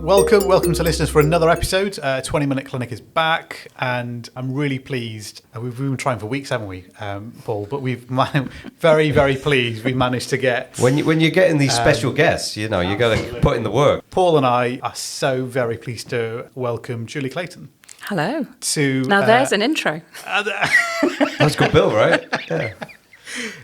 Welcome to listeners for another episode. 20 Minute Clinic is back, and I'm really pleased. We've been trying for weeks, haven't we, Paul? But we've very pleased we managed to get. When you're getting these special guests, you got to put in the work. Paul and I are so very pleased to welcome Julie Clayton. Hello. There's an intro. That's good, Bill, right? Yeah.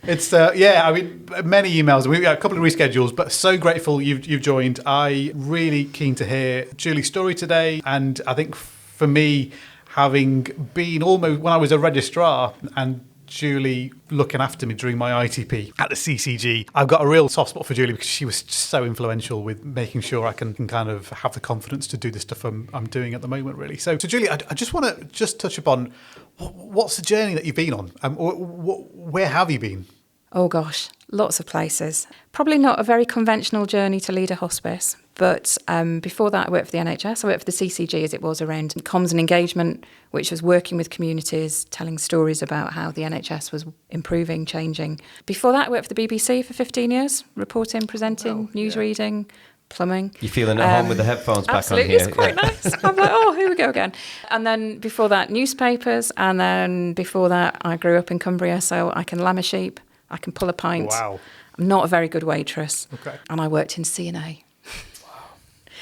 It's many emails. We've got a couple of reschedules, but so grateful you've joined. I really keen to hear Julie's story today, and I think for me, having been almost when I was a registrar and Julie looking after me during my ITP at the CCG, I've got a real soft spot for Julie because she was so influential with making sure I can kind of have the confidence to do the stuff I'm doing at the moment, really. So Julie, I just want to touch upon what's the journey that you've been on? Where have you been? Oh gosh, lots of places. Probably not a very conventional journey to lead a hospice, but before that I worked for the NHS. I worked for the CCG as it was around comms and engagement, which was working with communities, telling stories about how the NHS was improving, changing. Before that I worked for the BBC for 15 years, reporting, presenting, newsreading, plumbing. You're feeling at home with the headphones back on here. Absolutely, it's quite nice. I'm like, here we go again. And then before that, newspapers. And then before that, I grew up in Cumbria, so I can lamb a sheep, I can pull a pint. Wow. I'm not a very good waitress. Okay. And I worked in C&A.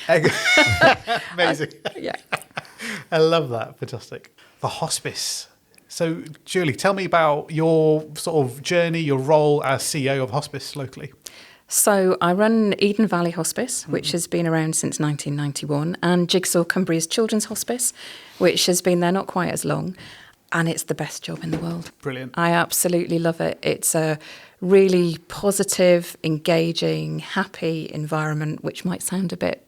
Wow. Amazing. Yeah. I love that. Fantastic. The hospice. So, Julie, tell me about your sort of journey, your role as CEO of hospice locally. So I run Eden Valley Hospice, which has been around since 1991, and Jigsaw, Cumbria's children's hospice, which has been there not quite as long, and it's the best job in the world. Brilliant. I absolutely love it. It's a really positive, engaging, happy environment, which might sound a bit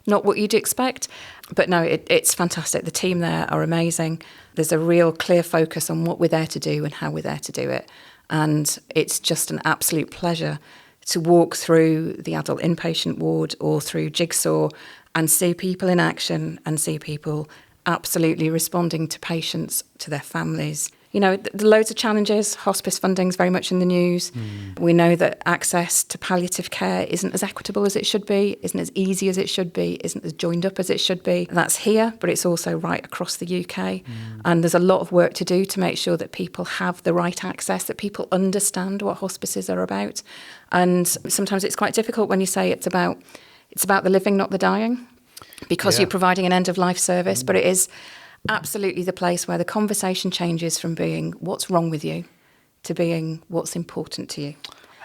not what you'd expect, but no, it's fantastic. The team there are amazing. There's a real clear focus on what we're there to do and how we're there to do it, and it's just an absolute pleasure to walk through the adult inpatient ward or through Jigsaw and see people in action and see people absolutely responding to patients, to their families. You know, loads of challenges. Hospice funding's very much in the news. We know that access to palliative care isn't as equitable as it should be, isn't as easy as it should be, isn't as joined up as it should be. That's here, but it's also right across the UK. And there's a lot of work to do to make sure that people have the right access, that people understand what hospices are about. And sometimes it's quite difficult when you say it's about the living, not the dying, because you're providing an end-of-life service, but it is absolutely the place where the conversation changes from being what's wrong with you to being what's important to you.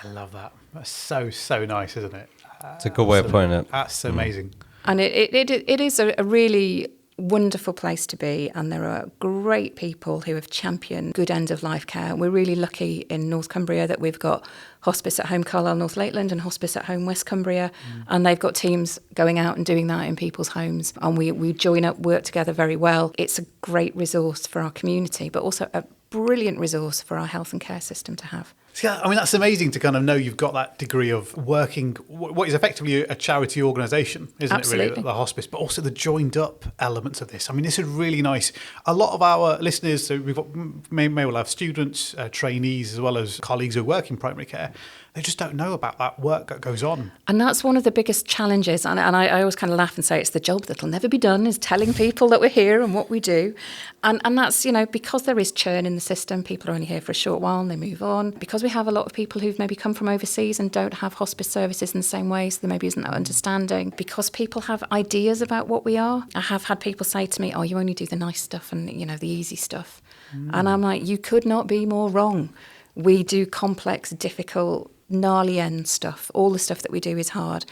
I love that. That's so nice, isn't it? It's a good way of putting it. That's amazing. And it is a really wonderful place to be, and there are great people who have championed good end-of-life care. We're really lucky in North Cumbria that we've got Hospice at Home Carlisle, North Lakeland, and Hospice at Home West Cumbria, and they've got teams going out and doing that in people's homes, and we join up, work together very well. It's a great resource for our community, but also a brilliant resource for our health and care system to have. Yeah, I mean, that's amazing to kind of know you've got that degree of working, what is effectively a charity organisation, isn't Absolutely. it, really, the hospice, but also the joined up elements of this. I mean, this is really nice. A lot of our listeners, so we've got, may well have students, trainees, as well as colleagues who work in primary care. They just don't know about that work that goes on. And that's one of the biggest challenges. And I always kind of laugh and say it's the job that'll never be done, is telling people that we're here and what we do. And that's, because there is churn in the system, people are only here for a short while and they move on. Because we have a lot of people who've maybe come from overseas and don't have hospice services in the same way, so there maybe isn't that understanding. Because people have ideas about what we are. I have had people say to me, you only do the nice stuff and, the easy stuff. And I'm like, you could not be more wrong. We do complex, difficult, gnarly end stuff. All the stuff that we do is hard.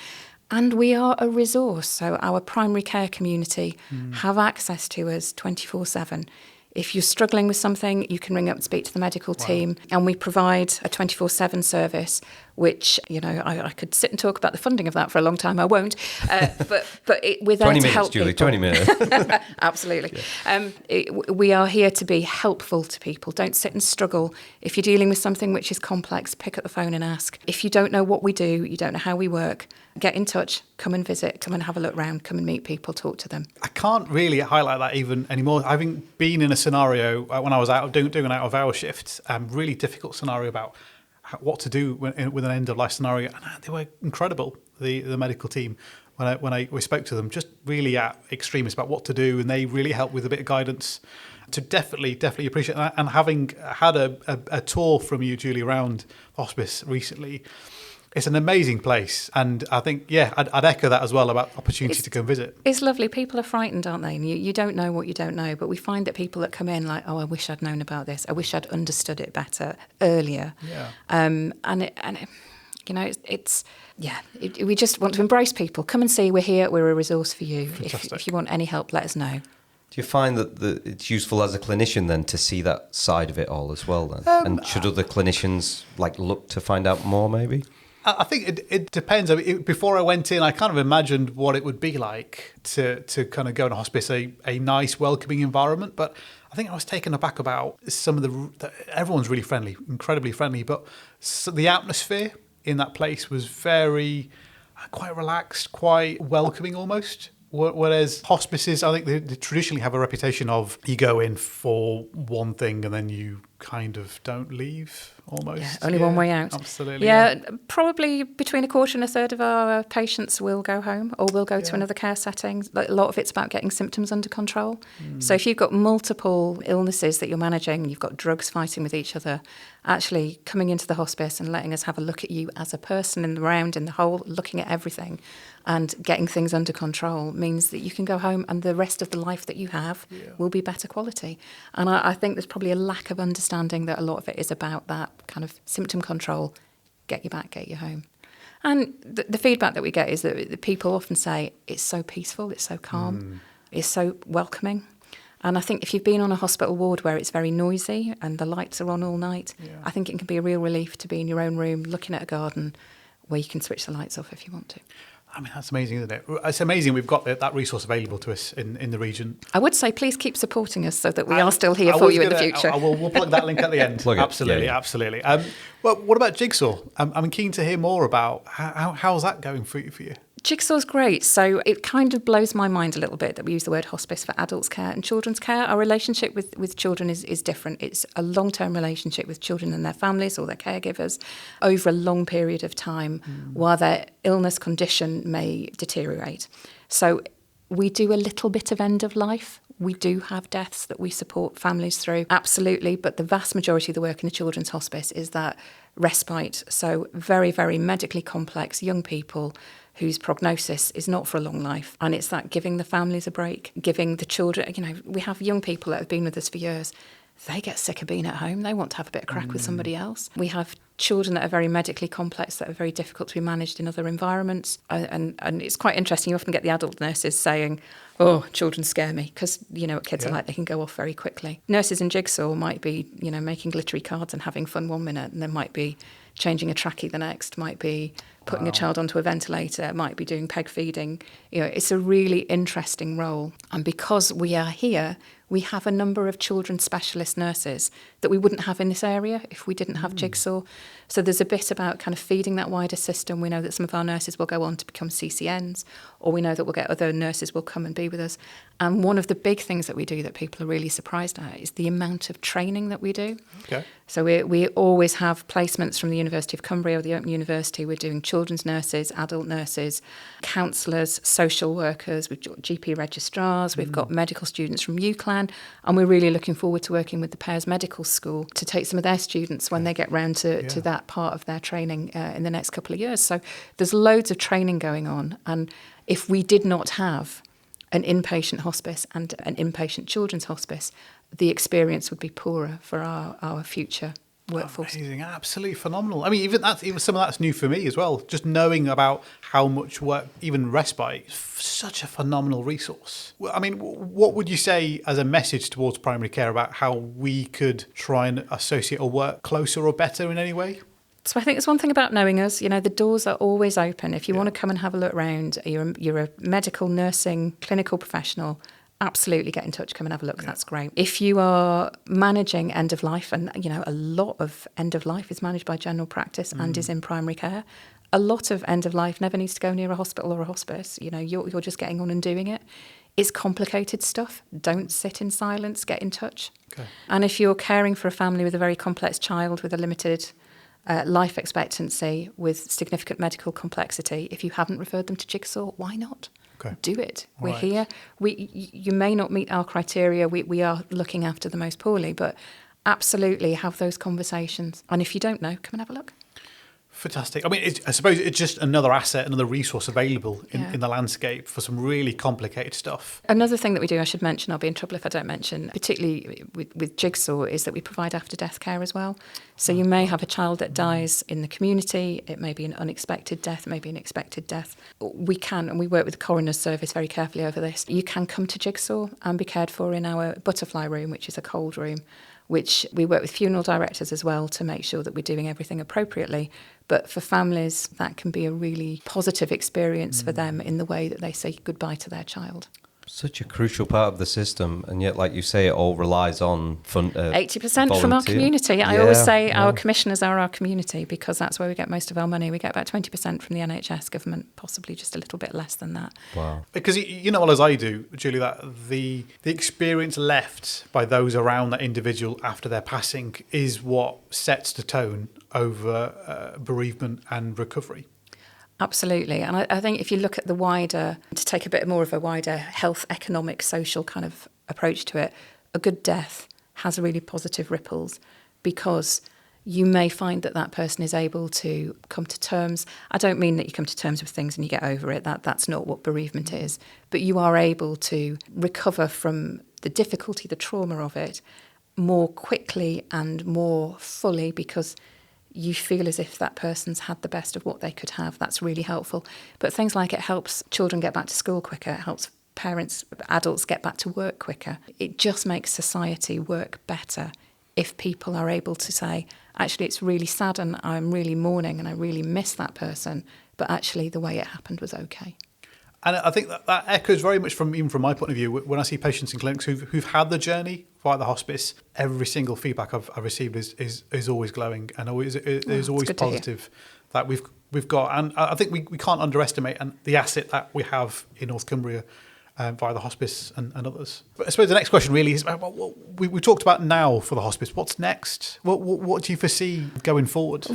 And we are a resource. So our primary care community have access to us 24/7. If you're struggling with something, you can ring up and speak to the medical team. And we provide a 24/7 service, which, I could sit and talk about the funding of that for a long time. I won't. We're there 20 to minutes, help Julie, people. 20 minutes. Absolutely. We are here to be helpful to people. Don't sit and struggle. If you're dealing with something which is complex, pick up the phone and ask. If you don't know what we do, you don't know how we work, get in touch, come and visit, come and have a look round, come and meet people, talk to them. I can't really highlight that even anymore. Having been in a scenario when I was out doing an out-of-hour shift, really difficult scenario about what to do with an end of life scenario, and they were incredible. The medical team, we spoke to them, just really at extremes about what to do, and they really helped with a bit of guidance. To definitely appreciate that. And having had a tour from you, Julie, around hospice recently, it's an amazing place. And I think, I'd echo that as well about opportunity to go and visit. It's lovely. People are frightened, aren't they? And you don't know what you don't know. But we find that people that come in like, oh, I wish I'd known about this. I wish I'd understood it better earlier. Yeah. We just want to embrace people. Come and see. We're here. We're a resource for you. If you want any help, let us know. Do you find that it's useful as a clinician then to see that side of it all as well then? And should other clinicians look to find out more maybe? I think it depends. I mean, before I went in, I kind of imagined what it would be like to kind of go in a hospice, a nice, welcoming environment. But I think I was taken aback about some of everyone's really friendly, incredibly friendly. But the atmosphere in that place was quite relaxed, quite welcoming almost. Whereas hospices, I think they traditionally have a reputation of you go in for one thing and then you kind of don't leave almost. Yeah, only one way out. Absolutely. Yeah, probably between a quarter and a third of our patients will go home or will go to another care setting. A lot of it's about getting symptoms under control. So if you've got multiple illnesses that you're managing, you've got drugs fighting with each other, actually coming into the hospice and letting us have a look at you as a person in the whole, looking at everything and getting things under control means that you can go home and the rest of the life that you have will be better quality. And I think there's probably a lack of understanding that a lot of it is about that kind of symptom control, get you back, get you home. And the feedback that we get is that the people often say, it's so peaceful, it's so calm, it's so welcoming. And I think if you've been on a hospital ward where it's very noisy and the lights are on all night, I think it can be a real relief to be in your own room looking at a garden where you can switch the lights off if you want to. I mean, that's amazing, isn't it? It's amazing we've got that resource available to us in the region. I would say please keep supporting us so that we are still here for you in the future. We'll plug that link at the end. Absolutely. Well, what about Jigsaw? I'm keen to hear more about how's that going for you? Jigsaw's great. So it kind of blows my mind a little bit that we use the word hospice for adults care and children's care. Our relationship with children is different. It's a long-term relationship with children and their families or their caregivers over a long period of time while their illness condition may deteriorate. So we do a little bit of end of life. We do have deaths that we support families through, absolutely, but the vast majority of the work in the children's hospice is that respite. So very, very medically complex young people whose prognosis is not for a long life. And it's that giving the families a break, giving the children, we have young people that have been with us for years. They get sick of being at home. They want to have a bit of crack with somebody else. We have children that are very medically complex, that are very difficult to be managed in other environments. And it's quite interesting. You often get the adult nurses saying, oh, children scare me, because you know what kids are like. They can go off very quickly. Nurses in Jigsaw might be, making glittery cards and having fun one minute, and they might be changing a trachea the next, might be putting a child onto a ventilator, might be doing peg feeding. It's a really interesting role. And because we are here, we have a number of children's specialist nurses that we wouldn't have in this area if we didn't have Jigsaw. So there's a bit about kind of feeding that wider system. We know that some of our nurses will go on to become CCNs, or we know that we'll get other nurses will come and be with us. And one of the big things that we do that people are really surprised at is the amount of training that we do. Okay. So we always have placements from the University of Cumbria or the Open University. We're doing children's nurses, adult nurses, counsellors, social workers, we've got GP registrars, we've got medical students from UCLan, and we're really looking forward to working with the Pears Medical School to take some of their students when they get round to that part of their training in the next couple of years. So there's loads of training going on, and if we did not have an inpatient hospice and an inpatient children's hospice, the experience would be poorer for our future workforce. Amazing, absolutely phenomenal. I mean, even some of that's new for me as well. Just knowing about how much work, even respite, is such a phenomenal resource. I mean, what would you say as a message towards primary care about how we could try and associate or work closer or better in any way? So I think there's one thing about knowing us, the doors are always open. If you want to come and have a look around, you're a medical, nursing, clinical professional, absolutely get in touch, come and have a look. That's great. If you are managing end of life, and a lot of end of life is managed by general practice and is in primary care, a lot of end of life never needs to go near a hospital or a hospice. You're just getting on and doing it. It's complicated stuff. Don't sit in silence, get in touch. Okay. And if you're caring for a family with a very complex child with a limited life expectancy with significant medical complexity, if you haven't referred them to Jigsaw, why not? Okay. Do it. All We're right. here. You may not meet our criteria. We are looking after the most poorly, but absolutely have those conversations. And if you don't know, come and have a look. Fantastic. I mean, I suppose it's just another asset, another resource available Yeah. in the landscape for some really complicated stuff. Another thing that we do, I should mention, I'll be in trouble if I don't mention, particularly with Jigsaw, is that we provide after-death care as well. So you may have a child that dies in the community. It may be an unexpected death, maybe an expected death. We can, and we work with the coroner's service very carefully over this, you can come to Jigsaw and be cared for in our butterfly room, which is a cold room, which we work with funeral directors as well to make sure that we're doing everything appropriately. But for families, that can be a really positive experience for them in the way that they say goodbye to their child. Such a crucial part of the system, and yet, like you say, it all relies on 80% from our volunteer. community. I always say Yeah. our commissioners are our community because that's where we get most of our money. We get about 20% from the NHS government, possibly just a little bit less than that. Wow. Because you know, well as I do, Julie, that the experience left by those around that individual after their passing is what sets the tone over bereavement and recovery. Absolutely. And I think if you look at the wider, to take a bit more of a wider health, economic, social kind of approach to it, a good death has really positive ripples because you may find that that person is able to come to terms. I don't mean that you come to terms with things and you get over it. That's not what bereavement is. But you are able to recover from the difficulty, the trauma of it more quickly and more fully because you feel as if that person's had the best of what they could have. That's really helpful. But things like it helps children get back to school quicker, it helps parents, adults get back to work quicker. It just makes society work better if people are able to say, actually, it's really sad and I'm really mourning and I really miss that person, but actually the way it happened was okay. And I think that echoes very much even from my point of view. When I see patients in clinics who've had the journey via the hospice, every single feedback I've received is always glowing and is always positive that we've got. And I think we can't underestimate the asset that we have in North Cumbria via the hospice and others. But I suppose the next question really is about what we talked about now for the hospice. What's next? What do you foresee going forward?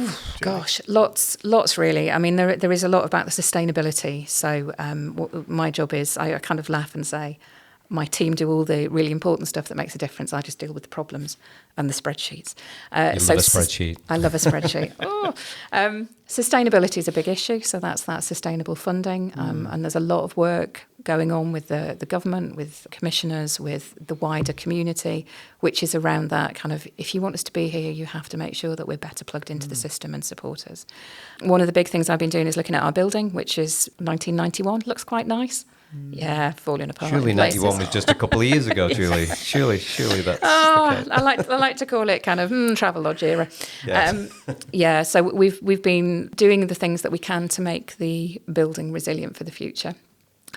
Gosh, lots really. I mean, there is a lot about the sustainability. So what my job is, I kind of laugh and say, my team do all the really important stuff that makes a difference. I just deal with the problems and the spreadsheets. You love a spreadsheet. I love a spreadsheet. Sustainability is a big issue, so that's that sustainable funding. And there's a lot of work going on with the government, with commissioners, with the wider community, which is around that kind of, if you want us to be here, you have to make sure that we're better plugged into the system and support us. One of the big things I've been doing is looking at our building, which is 1991. Looks quite nice. Yeah, falling apart. Surely in places. 91 was just a couple of years ago, Julie. Surely that's Oh, the case. I like to call it kind of Travelodge era. Yes. So we've been doing the things that we can to make the building resilient for the future.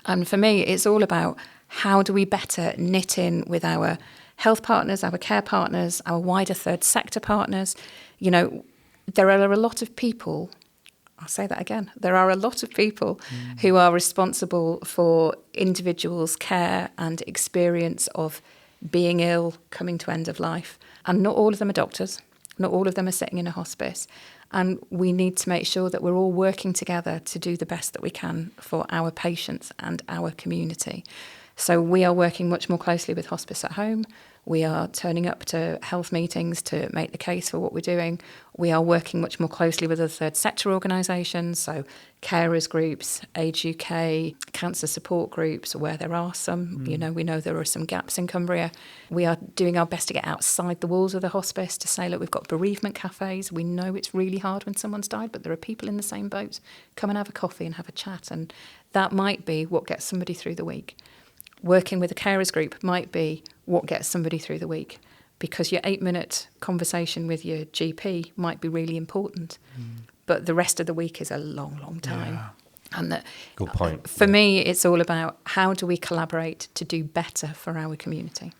And for me, it's all about how do we better knit in with our health partners, our care partners, our wider third sector partners. You know, there are a lot of people. I'll say that again. There are a lot of people who are responsible for individuals' care and experience of being ill, coming to end of life. And not all of them are doctors. Not all of them are sitting in a hospice. And we need to make sure that we're all working together to do the best that we can for our patients and our community. So we are working much more closely with Hospice at Home. We are turning up to health meetings to make the case for what we're doing. We are working much more closely with other third sector organisations, so carers groups, Age UK, cancer support groups, where there are some. You know, we know there are some gaps in Cumbria. We are doing our best to get outside the walls of the hospice to say, look, we've got bereavement cafes. We know it's really hard when someone's died, but there are people in the same boat. Come and have a coffee and have a chat. And that might be what gets somebody through the week. Working with a carers group might be what gets somebody through the week, because your 8-minute conversation with your GP might be really important, but the rest of the week is a long, long time. Yeah. And that, Good point. for me, it's all about how do we collaborate to do better for our community.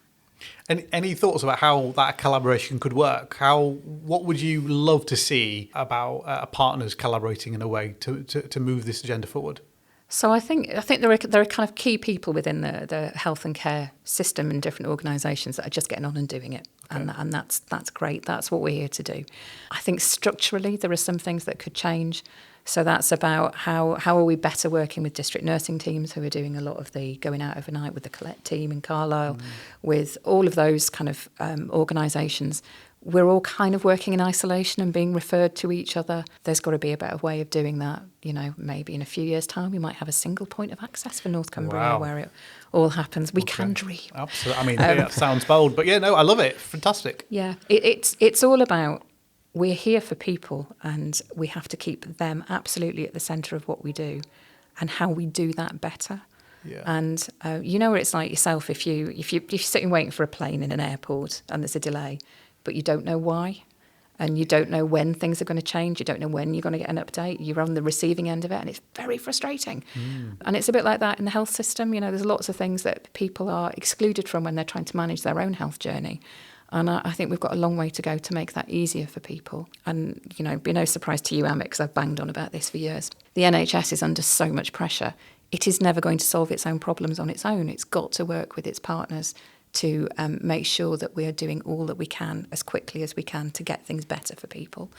Any thoughts about how that collaboration could work? What would you love to see about partners collaborating in a way to move this agenda forward? So I think there are kind of key people within the health and care system in different organisations that are just getting on and doing it, and that's great. That's what we're here to do. I think structurally there are some things that could change. So that's about how are we better working with district nursing teams who are doing a lot of the going out overnight, with the Collect team in Carlisle, with all of those kind of organisations. We're all kind of working in isolation and being referred to each other. There's got to be a better way of doing that. You know, maybe in a few years' time, we might have a single point of access for North Cumbria where it all happens. We can dream. Absolutely. I mean, that sounds bold, but I love it. Fantastic. Yeah, it's all about, we're here for people, and we have to keep them absolutely at the centre of what we do, and how we do that better. Yeah. And you know what it's like yourself if you're sitting waiting for a plane in an airport and there's a delay, but you don't know why, and you don't know when things are going to change. You don't know when you're going to get an update. You're on the receiving end of it, and it's very frustrating. And it's a bit like that in the health system. You know, there's lots of things that people are excluded from when they're trying to manage their own health journey. And I think we've got a long way to go to make that easier for people. And, you know, be no surprise to you, Amit, because I've banged on about this for years. The NHS is under so much pressure. It is never going to solve its own problems on its own. It's got to work with its partners to make sure that we are doing all that we can as quickly as we can to get things better for people.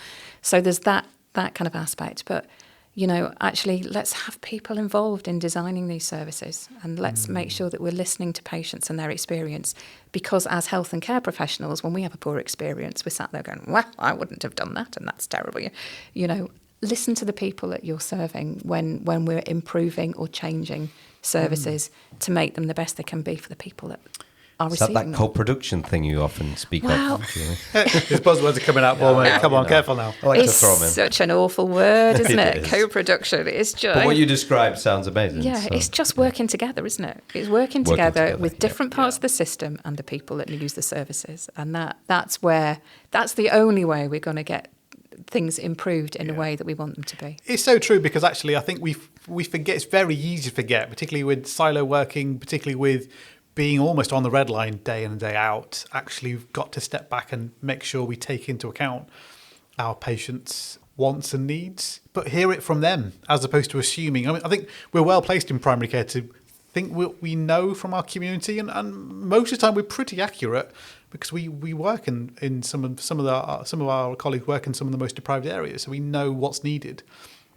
So there's that kind of aspect. But, you know, actually, let's have people involved in designing these services, and let's make sure that we're listening to patients and their experience. Because as health and care professionals, when we have a poor experience, we're sat there going, well, I wouldn't have done that, and that's terrible. You know, listen to the people that you're serving when we're improving or changing services to make them the best they can be for the people that are Is that receiving them. co-production thing you often speak of? His buzzwords are coming out more, mate. Come on, careful now. I like to It's throw them in. such an awful word, isn't It it? is. Co-production. It's just... But what you described sounds amazing. Yeah, so. it's just working together, isn't it? It's working together with different parts of the system and the people that use the services. And that's the only way we're going to get things improved in a way that we want them to be. It's so true, because actually I think we forget. It's very easy to forget, particularly with silo working, particularly with being almost on the red line day in and day out. Actually, we've got to step back and make sure we take into account our patients' wants and needs, but hear it from them as opposed to assuming. I mean, I think we're well placed in primary care to think we know from our community, and most of the time we're pretty accurate, because we work in some of our colleagues work in some of the most deprived areas, so we know what's needed.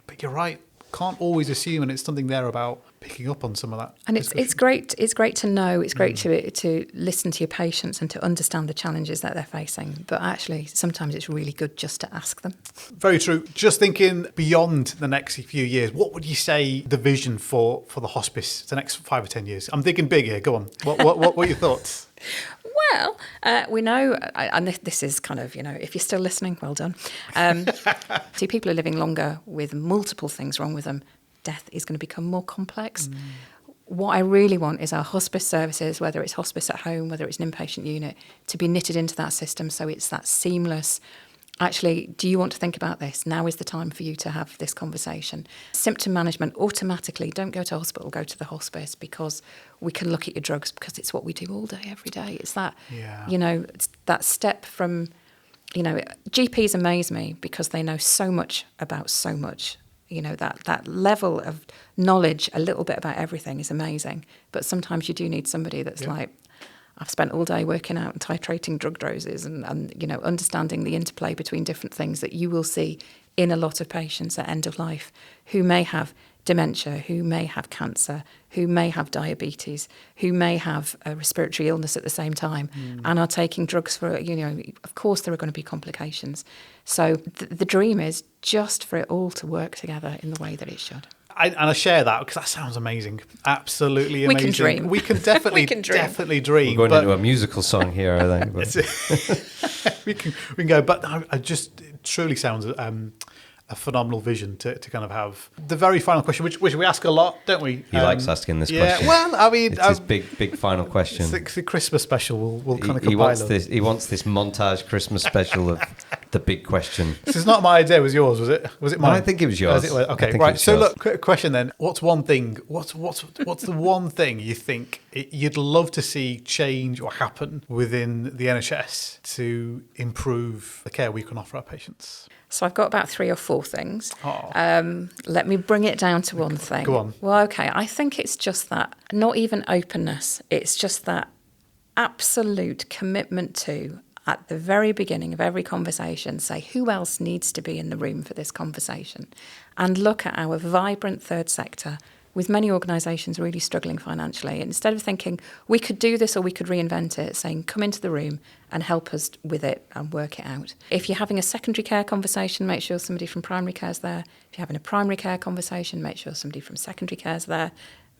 But you're right, can't always assume, and it's something there about picking up on some of that. And it's great to know, it's great to listen to your patients and to understand the challenges that they're facing, but actually sometimes it's really good just to ask them. Very true. Just thinking beyond the next few years, what would you say the vision for the hospice the next 5 or 10 years? I'm thinking big here. Go on. What are your thoughts? Well, we know, and this is kind of, you know, if you're still listening, well done. See, people are living longer with multiple things wrong with them. Death is going to become more complex. What I really want is our hospice services, whether it's hospice at home, whether it's an inpatient unit, to be knitted into that system so it's that seamless. Actually, do you want to think about this? Now is the time for you to have this conversation. Symptom management, automatically, don't go to hospital, go to the hospice, because we can look at your drugs, because it's what we do all day, every day. It's that, you know, it's that step from, you know, GPs amaze me because they know so much about so much. You know, that level of knowledge, a little bit about everything, is amazing. But sometimes you do need somebody that's like, I've spent all day working out and titrating drug doses and, you know, understanding the interplay between different things that you will see in a lot of patients at end of life who may have dementia, who may have cancer, who may have diabetes, who may have a respiratory illness at the same time and are taking drugs for, you know, of course there are going to be complications. So the dream is just for it all to work together in the way that it should. I share that, because that sounds amazing. Absolutely amazing. We can dream. We can definitely, definitely dream. We're going into a musical song here, I think. But. we can go, but I just, it truly sounds a phenomenal vision to kind of have. The very final question, which we ask a lot, don't we? He likes asking this question. Well, I mean, it's his big final question. It's the Christmas special. We'll kind of he compile wants this montage Christmas special of the big question. This is not my idea. It was yours, was it? Was it mine? I think it was yours. Okay, right. So look, quick question then. What's one thing? What's the one thing you think you'd love to see change or happen within the NHS to improve the care we can offer our patients? So I've got about 3 or 4 things. Let me bring it down to one thing. Go on. Well, okay. I think it's just that, not even openness. It's just that absolute commitment to, at the very beginning of every conversation, say who else needs to be in the room for this conversation, and look at our vibrant third sector with many organisations really struggling financially. Instead of thinking we could do this or we could reinvent it, saying come into the room and help us with it and work it out. If you're having a secondary care conversation, make sure somebody from primary care is there. If you're having a primary care conversation, make sure somebody from secondary care is there.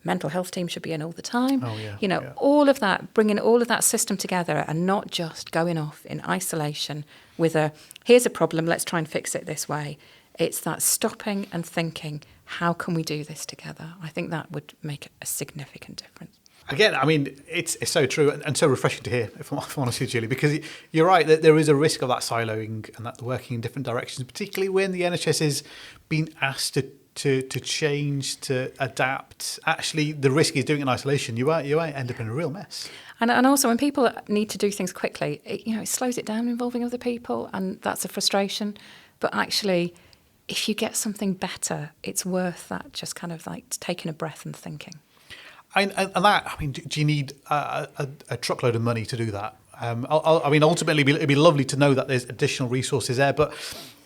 Mental health team should be in all the time. All of that, bringing all of that system together and not just going off in isolation with here's a problem, let's try and fix it this way. It's that stopping and thinking, how can we do this together? I think that would make a significant difference. Again, I mean, it's so true and so refreshing to hear, if I'm honest with you, Julie, because you're right, that there is a risk of that siloing and that working in different directions, particularly when the NHS is being asked to change, to adapt. Actually, the risk is doing it in isolation. You might end up in a real mess. And also, when people need to do things quickly, it slows it down involving other people, and that's a frustration. But actually, if you get something better, it's worth that just kind of like taking a breath and thinking. Do you need a truckload of money to do that? Ultimately, it'd be lovely to know that there's additional resources there, but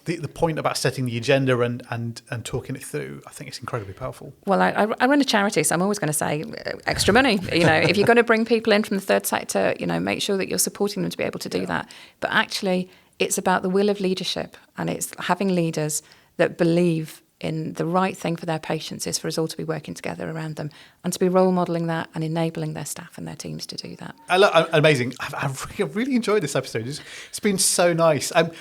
the point about setting the agenda and talking it through, I think it's incredibly powerful. Well, I run a charity, so I'm always going to say extra money. If you're going to bring people in from the third sector, make sure that you're supporting them to be able to do that. But actually, it's about the will of leadership, and it's having leaders that believe in the right thing for their patients is for us all to be working together around them and to be role modelling that and enabling their staff and their teams to do that. Amazing. I've really enjoyed this episode. It's been so nice and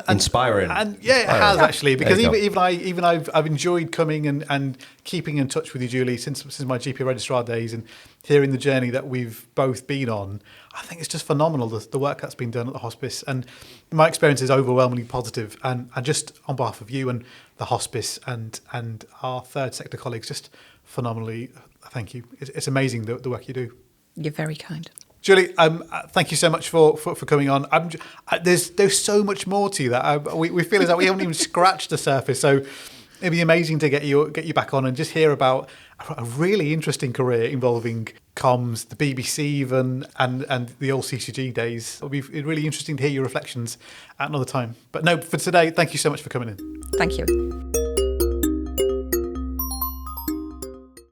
inspiring. And it has actually, because even I've enjoyed coming and keeping in touch with you, Julie, since my GP registrar days, and hearing the journey that we've both been on. I think it's just phenomenal, the work that's been done at the hospice, and my experience is overwhelmingly positive. And just on behalf of you and the hospice and our third sector colleagues, just phenomenally thank you. It's amazing the work you do. You're very kind. Julie, thank you so much for coming on. There's so much more to that. We feel as though we haven't even scratched the surface. So it'd be amazing to get you back on and just hear about a really interesting career involving comms, the BBC even, and the old CCG days. It'll be really interesting to hear your reflections at another time. But no, for today, thank you so much for coming in. Thank you.